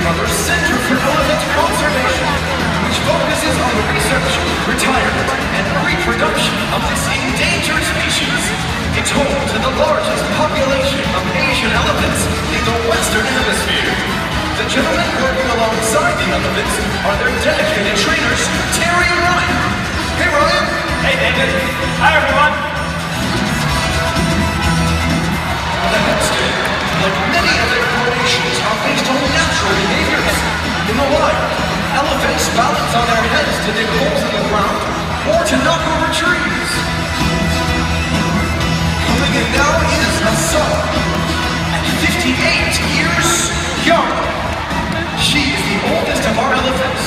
Brothers Center for Elephant Conservation, which focuses on the research, retirement, and reproduction of this endangered species. It's home to the largest population of Asian elephants in the Western Hemisphere. The gentlemen working alongside the elephants are their dedicated trainers, Terry and Ryan. Hey, Ryan. Hey, David. Hi, everyone. The headstand, like many other formations, are based on natural behaviors. In the wild, elephants balance on their heads to dig holes in the ground or to knock over trees. Coming in now is Asar, at 58 years young. She is the oldest of our elephants.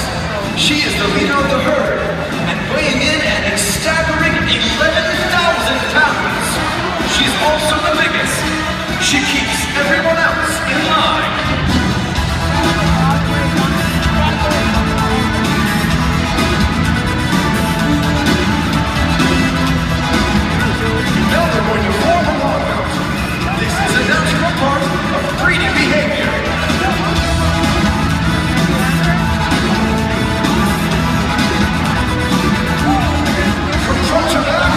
She is the leader of the herd, and weighing in at a staggering 11,000 pounds. She's also the biggest. She keeps everyone else in line. Now they're going to form a walkout. This is a natural part of breeding behavior. From front to back,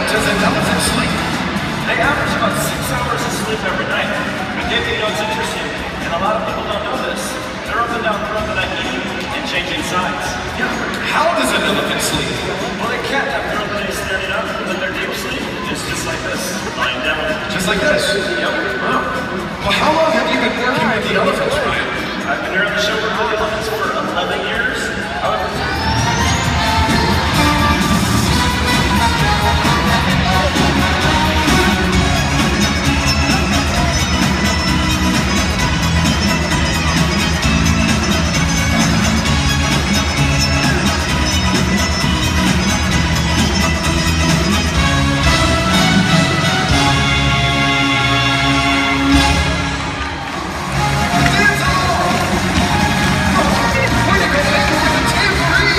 does an elephant sleep? They average about 6 hours of sleep every night. But David, you know, it's interesting, and a lot of people don't know this. They're up and down throughout the night eating and changing sides. Yeah, how does an elephant sleep? Well, they can't have their own day standing up, but their deep sleep is just like this, lying down. Just like this? Yep. Wow. Well, how long have you been working with the elephants, Ryan? I've been here on the show with the elephants for 11 years. Way to go, man, with the tambourine!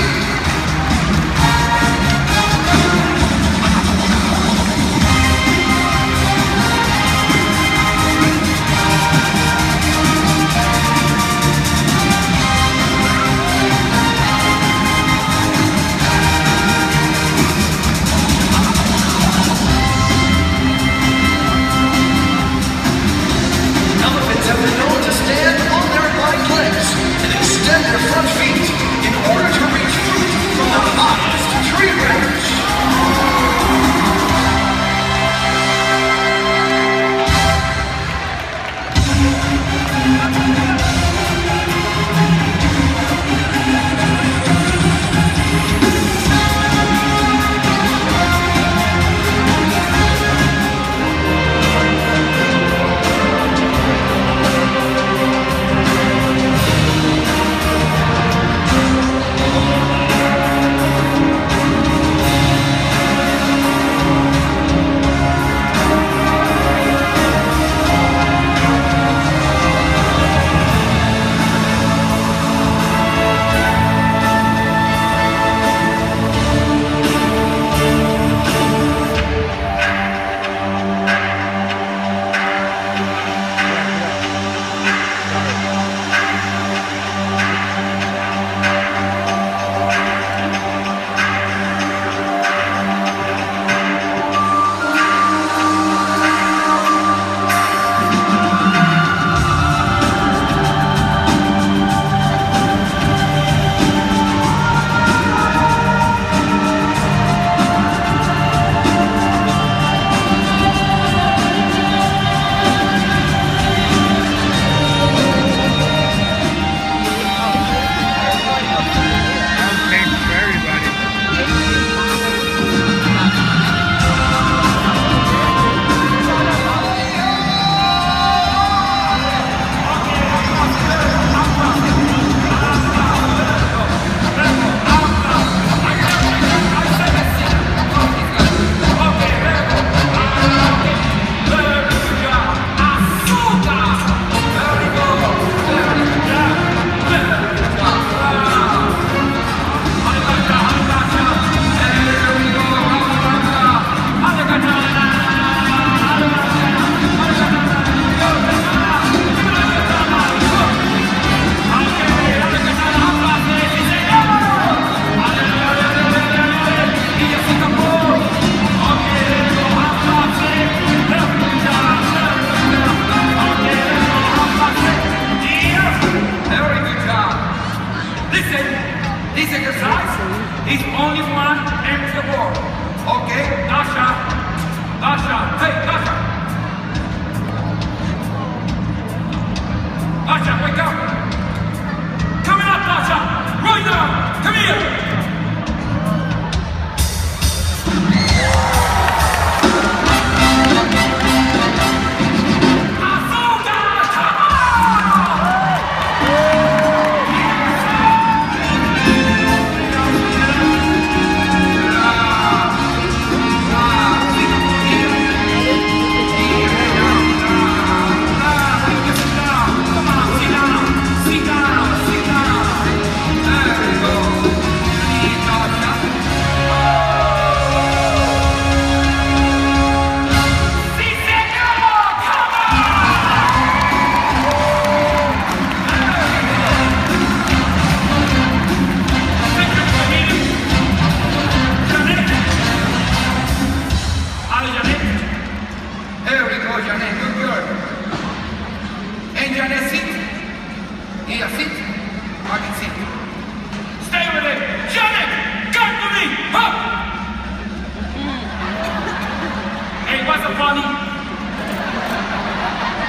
was a funny.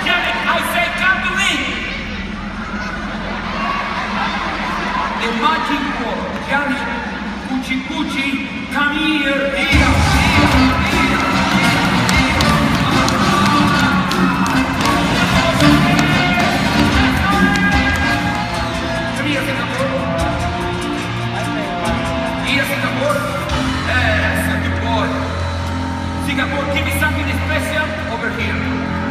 Janet, I say come to me. The magic word, Janet, Cucci Cucci, come here, here. Singapore, give me something special over here.